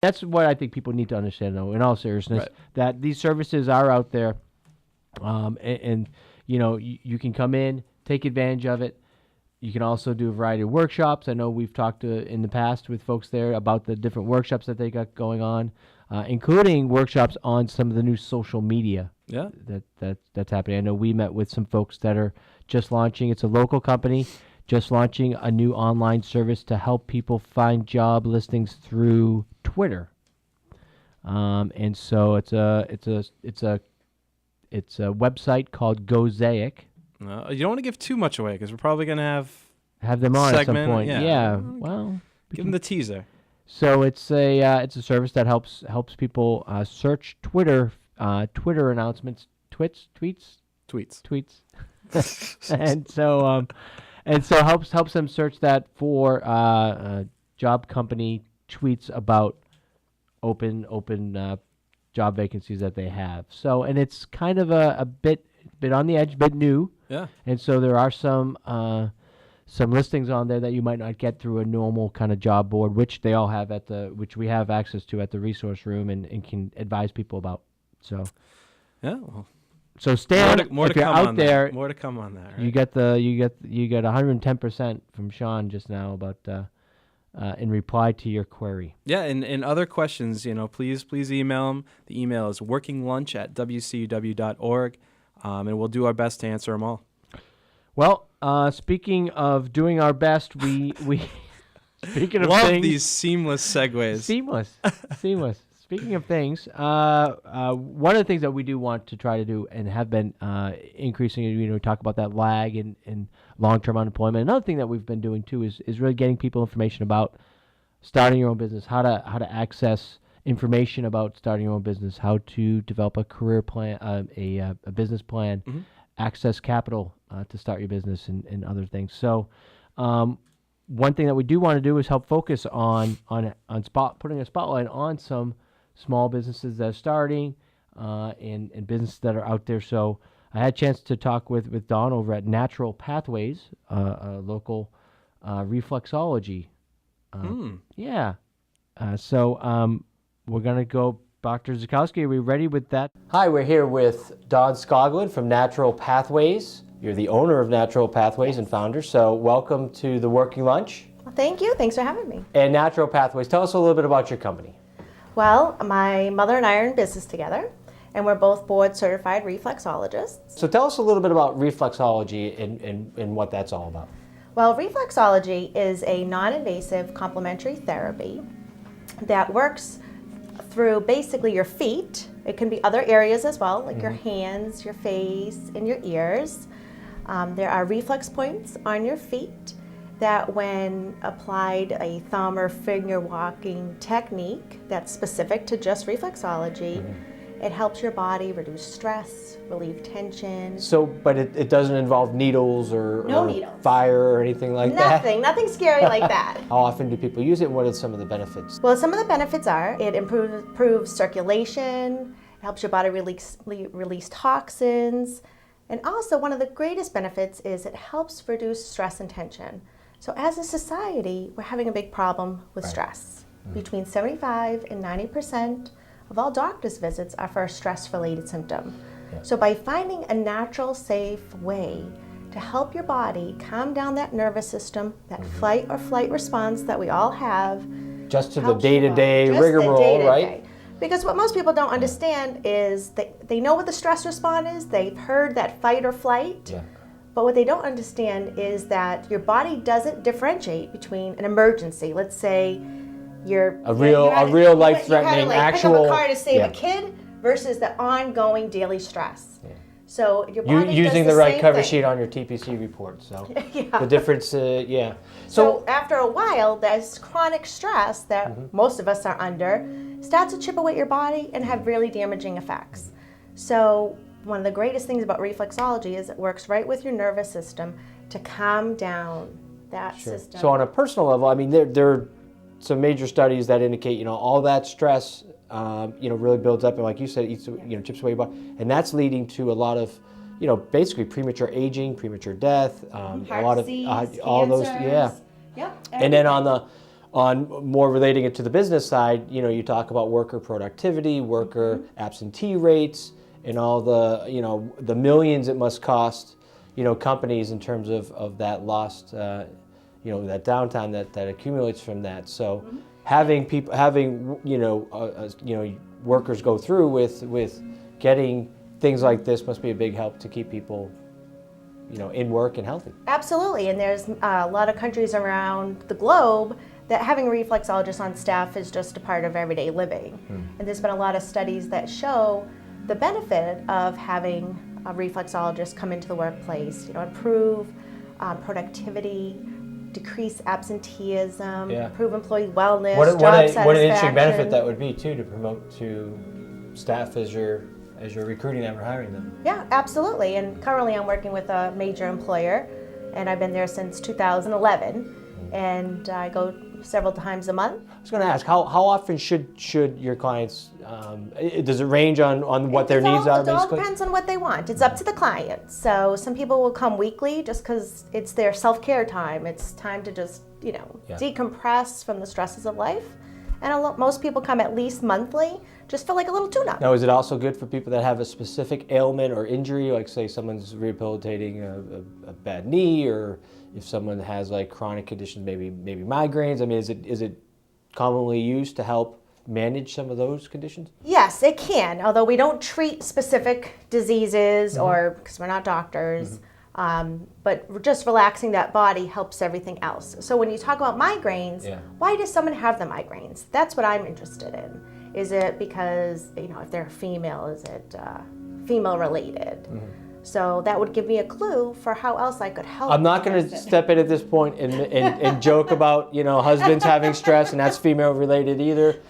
That's what I think people need to understand, though, in all seriousness, Right. that these services are out there, and you can come in, take advantage of it. You can also do a variety of workshops. I know we've talked in the past with folks there about the different workshops that they got going on, including workshops on some of the new social media Yeah. that's happening. I know we met with some folks that are just launching. It's a local company just launching a new online service to help people find job listings through Twitter. And so it's a website called Gozaic. You don't want to give too much away because we're probably going to have them on segment, at some point. yeah. Well, give them the teaser. So it's a service that helps people search Twitter announcements, tweets, and so helps them search that for job company tweets about open job vacancies that they have. So, and it's kind of a bit on the edge, bit new. Yeah. And so there are some listings on there that you might not get through a normal kind of job board, which they all have which we have access to at the resource room and can advise people about. So, yeah. Well, so Stan, more to if you're come out on there, that. More to come on that. Right? You get 110% from Sean just now about in reply to your query. Yeah, and other questions, please email them. The email is workinglunch@wcuw.org, and we'll do our best to answer them all. Well, speaking of doing our best, we speaking of love things, these seamless segues. Seamless. Speaking of things, one of the things that we do want to try to do and have been increasing, talk about that lag in long-term unemployment. Another thing that we've been doing too is really getting people information about starting your own business, how to access information about starting your own business, how to develop a career plan, a business plan, mm-hmm. access capital to start your business and other things. So, one thing that we do want to do is help focus on putting a spotlight on some small businesses that are starting and businesses that are out there. So I had a chance to talk with Dawn over at Natural Pathways, a local reflexology. Yeah. So we're going to go. Dr. Zukowski, are we ready with that? Hi, we're here with Dawn Skoglund from Natural Pathways. You're the owner of Natural Pathways and founder. So welcome to the Working Lunch. Well, thank you. Thanks for having me. And Natural Pathways, tell us a little bit about your company. Well, my mother and I are in business together, and we're both board-certified reflexologists. So tell us a little bit about reflexology and what that's all about. Well, reflexology is a non-invasive complementary therapy that works through basically your feet. It can be other areas as well, like your hands, your face, and your ears. There are reflex points on your feet that when applied a thumb or finger walking technique that's specific to just reflexology, it helps your body reduce stress, relieve tension. So, but it doesn't involve needles or fire or anything like that? Nothing scary like that. How often do people use it, and what are some of the benefits? Well, some of the benefits are it improves circulation, it helps your body release toxins, and also one of the greatest benefits is it helps reduce stress and tension. So as a society, we're having a big problem with stress. Between 75 and 90% of all doctor's visits are for a stress-related symptom. Yeah. So by finding a natural, safe way to help your body calm down that nervous system, that fight or flight response that we all have. Just to the day-to-day rigmarole, right? Because what most people don't understand is they know what the stress response is, they've heard that fight or flight, but what they don't understand is that your body doesn't differentiate between an emergency. Let's say you're a real life-threatening actual pick up a car to save a kid versus the ongoing daily stress. Yeah. So your body using does the right cover thing. Sheet on your TPC report. So the difference, So after a while, that chronic stress that most of us are under starts to chip away at your body and have really damaging effects. So one of the greatest things about reflexology is it works right with your nervous system to calm down that system. So on a personal level, I mean, there are some major studies that indicate, all that stress, really builds up, and like you said, chips away your body, and that's leading to a lot of, basically premature aging, premature death, heart a lot of disease, all those, Yep. And then on on more relating it to the business side, you talk about worker productivity, worker absentee rates, and all the, the millions it must cost, companies in terms of that lost, that downtime that accumulates from that. So having people, workers go through with getting things like this must be a big help to keep people, in work and healthy. Absolutely, and there's a lot of countries around the globe that having a reflexologist on staff is just a part of everyday living. And there's been a lot of studies that show the benefit of having a reflexologist come into the workplace, improve productivity, decrease absenteeism, improve employee wellness, job satisfaction. What an interesting benefit that would be too, to promote to staff as you're recruiting them or hiring them. Yeah, absolutely. And currently I'm working with a major employer, and I've been there since 2011, and I go several times a month. I was going to ask, how often should your clients, does it range on what their needs are, basically? It all basically? depends on what they want. It's up to the client. So some people will come weekly just because it's their self-care time. It's time to just, decompress from the stresses of life. And most people come at least monthly, just for like a little tune-up. Now, is it also good for people that have a specific ailment or injury, like say someone's rehabilitating a bad knee, or if someone has like chronic conditions, maybe migraines? I mean, is it commonly used to help manage some of those conditions? Yes, it can, although we don't treat specific diseases or because we're not doctors. But just relaxing that body helps everything else. So when you talk about migraines, why does someone have the migraines? That's what I'm interested in. Is it because, if they're female, is it female related? So that would give me a clue for how else I could help. I'm not going to step in at this point and joke about, husbands having stress and that's female related either.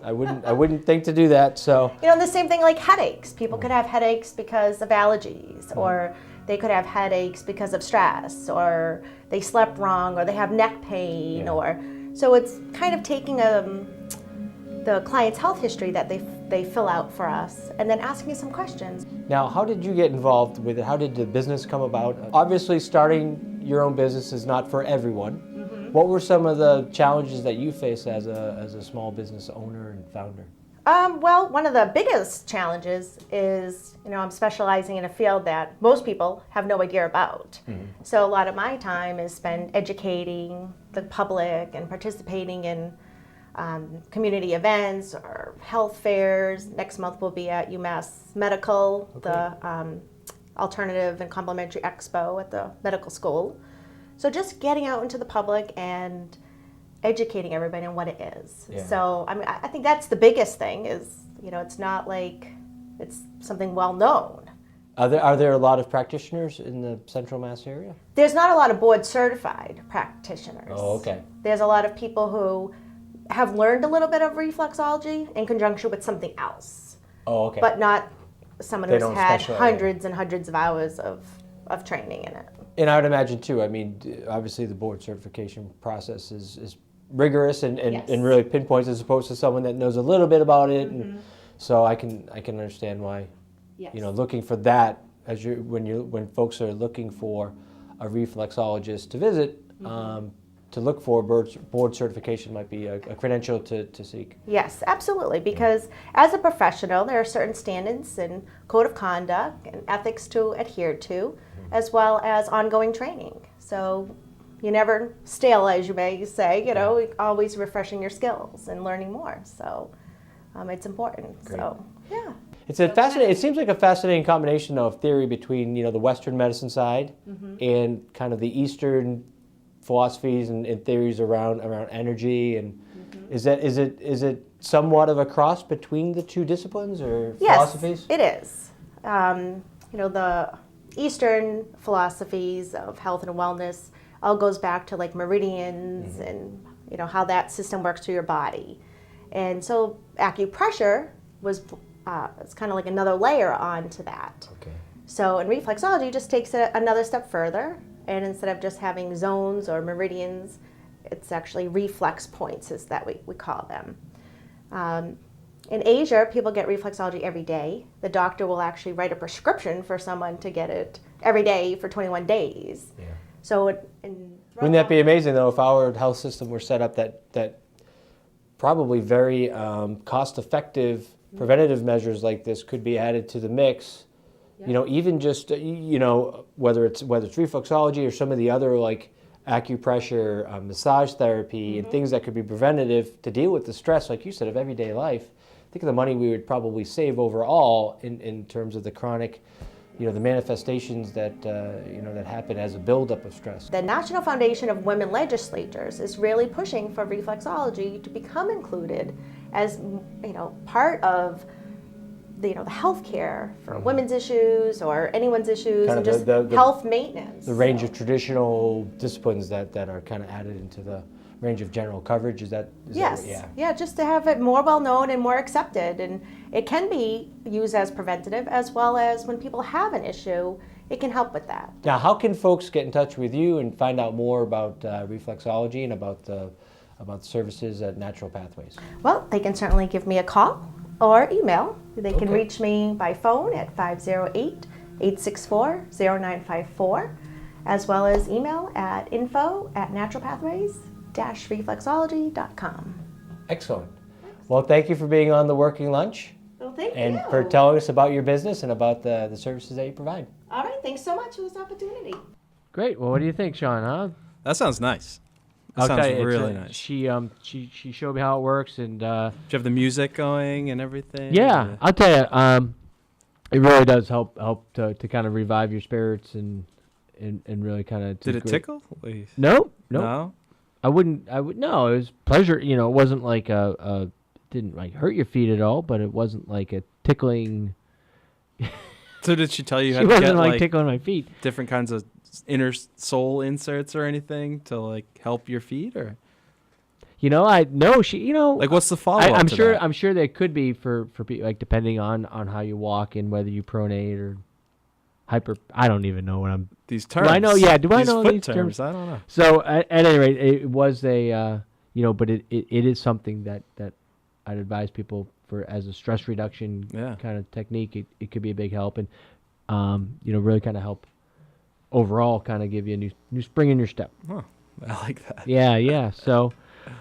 I wouldn't think to do that. So the same thing like headaches. People could have headaches because of allergies, or they could have headaches because of stress, or they slept wrong, or they have neck pain, or so it's kind of taking the client's health history that they fill out for us, and then asking some questions. Now, how did you get involved with it? How did the business come about? Obviously, starting your own business is not for everyone. What were some of the challenges that you faced as a small business owner and founder? Well, one of the biggest challenges is, I'm specializing in a field that most people have no idea about. So a lot of my time is spent educating the public and participating in community events or health fairs. Next month we'll be at UMass Medical, the Alternative and Complementary Expo at the medical school. So just getting out into the public and educating everybody on what it is. So I think that's the biggest thing is, it's not like it's something well known. Are there a lot of practitioners in the Central Mass area? There's not a lot of board certified practitioners. Oh, okay. There's a lot of people who have learned a little bit of reflexology in conjunction with something else. Oh, okay. But not someone who's had hundreds and hundreds of hours of training in it. And I would imagine too, obviously the board certification process is rigorous and really pinpoints as opposed to someone that knows a little bit about it. And so I can understand why, looking for that as when folks are looking for a reflexologist to visit, to look for board certification might be a credential to seek. Yes, absolutely, because as a professional, there are certain standards and code of conduct and ethics to adhere to, as well as ongoing training. So you're never stale, as you may say, always refreshing your skills and learning more. So it's important. Great. So, yeah. It's a fascinating. It seems like a fascinating combination of theory between the Western medicine side and kind of the Eastern philosophies and theories around energy. And is it somewhat of a cross between the two disciplines or philosophies? Yes, it is. The Eastern philosophies of health and wellness all goes back to like meridians and how that system works through your body. And so acupressure was it's kind of like another layer onto that. Okay. So in reflexology, just takes it another step further, and instead of just having zones or meridians, it's actually reflex points, is that we call them. In Asia, people get reflexology every day. The doctor will actually write a prescription for someone to get it every day for 21 days. Yeah. So Wouldn't that be amazing, though, if our health system were set up that probably very cost-effective preventative measures like this could be added to the mix? You know, even just whether it's reflexology or some of the other like acupressure, massage therapy, and things that could be preventative to deal with the stress, like you said, of everyday life. Think of the money we would probably save overall in terms of the chronic, the manifestations that that happen as a buildup of stress. The National Foundation of Women Legislators is really pushing for reflexology to become included as part of the healthcare for women's issues or anyone's issues, Kind and of just the health maintenance. The range of traditional disciplines that are kind of added into the range of general coverage, is that Yes. yeah. Just to have it more well known and more accepted, and it can be used as preventative as well as when people have an issue, it can help with that. Now, how can folks get in touch with you and find out more about reflexology and about the services at Natural Pathways? Well, they can certainly give me a call or email. They can Okay. reach me by phone at 508-864-0954, as well as email at info@naturalpathways-reflexology.com. Excellent. Well, thank you for being on the Working Lunch Well, thank and you. for telling us about your business and about the services that you provide. All right, thanks so much for this opportunity. Great. Well, what do you think, Sean? Huh? That sounds nice. That sounds really nice. She showed me how it works, and Do you have the music going and everything? yeah, I'll tell you, it really does help to kind of revive your spirits and really kind of. Did it tickle? Wait. No. No? I would no. It was pleasure. It wasn't like didn't like hurt your feet at all, but it wasn't like a tickling. So did she tell you how She to wasn't get like like tickling my feet. different kinds of inner soul inserts or anything to like help your feet, or She like what's the follow up? I'm to sure that? I'm sure they could be for people, like depending on how you walk and whether you pronate or hyper. I don't even know what I'm. These terms. I know? Yeah, do I these know foot these terms? I don't know. So at any rate, it was a but it is something that I'd advise people for as a stress reduction kind of technique. It could be a big help, and really kind of help overall, kind of give you a new spring in your step. Huh. I like that. Yeah. So,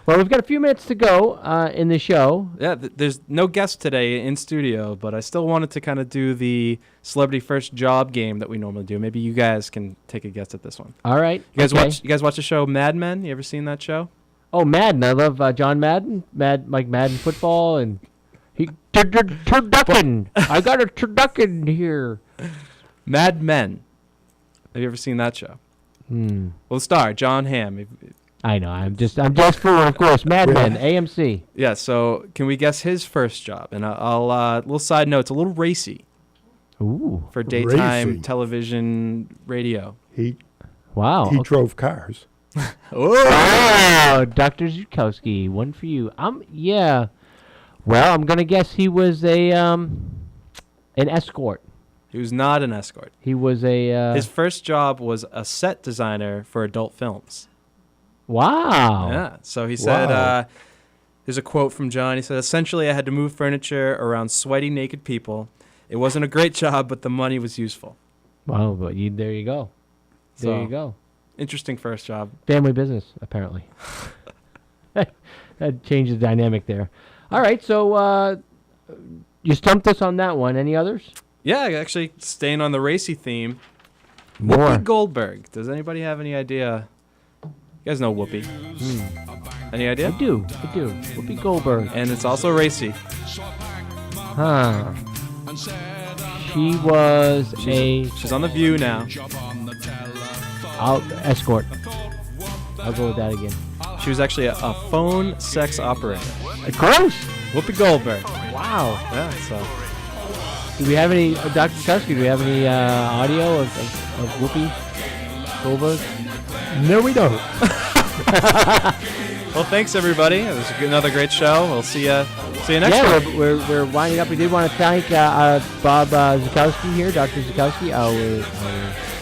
well, we've got a few minutes to go in the show. Yeah, there's no guest today in studio, but I still wanted to kind of do the celebrity first job game that we normally do. Maybe you guys can take a guess at this one. All right. You guys okay. watch the show Mad Men? You ever seen that show? Oh, Madden. I love John Madden. Like Madden football, and he turducken. I got a turducken here. Mad Men. Have you ever seen that show? Well, the star, John Hamm. I know. I'm just fooling, of course. Mad Men, AMC. Yeah, so can we guess his first job? And I'll little side note, it's a little racy Ooh. for daytime Racy. television radio. He Wow. he drove cars. Oh, Dr. Zukowski, one for you. Yeah. Well, I'm gonna guess he was an escort. He was not an escort. He was a. His first job was a set designer for adult films. Wow. Yeah. So he said, Wow. there's a quote from John. He said, essentially, I had to move furniture around sweaty, naked people. It wasn't a great job, but the money was useful. Well, but there you go. There So, you go. Interesting first job. Family business, apparently. That changed the dynamic there. All right, so you stumped us on that one. Any others? Yeah, actually, staying on the racy theme. More. Whoopi Goldberg. Does anybody have any idea? You guys know Whoopi. Any I idea? do. Whoopi Goldberg. And it's also racy. Huh. She was She's on The View now. escort. I'll go with that again. She was actually a phone sex operator. Gross. Whoopi Goldberg. Wow. Yeah, so Do we have any, Dr. Tusky, do we have any audio of Whoopi Goldberg? No, we don't. well, thanks everybody. It was another great show. We'll see you next Yeah, time. we're winding up. We did want to thank Bob Zukowski here, Dr. Zukowski, our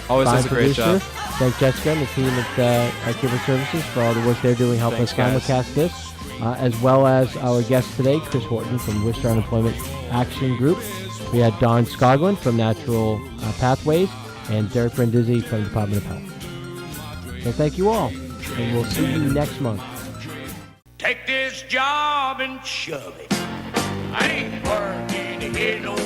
Always fine does a great producer. job. Thank Jessica and the team at Cable Services for all the work they're doing helping us Thanks, guys. simulcast this, as well as our guest today, Chris Horton from Worcester Unemployment Action Group. We had Don Scoglin from Natural Pathways and Derek Brindizzi from the Department of Health. So thank you all. and we'll see you next month. Take this job and shove it. I ain't working to get no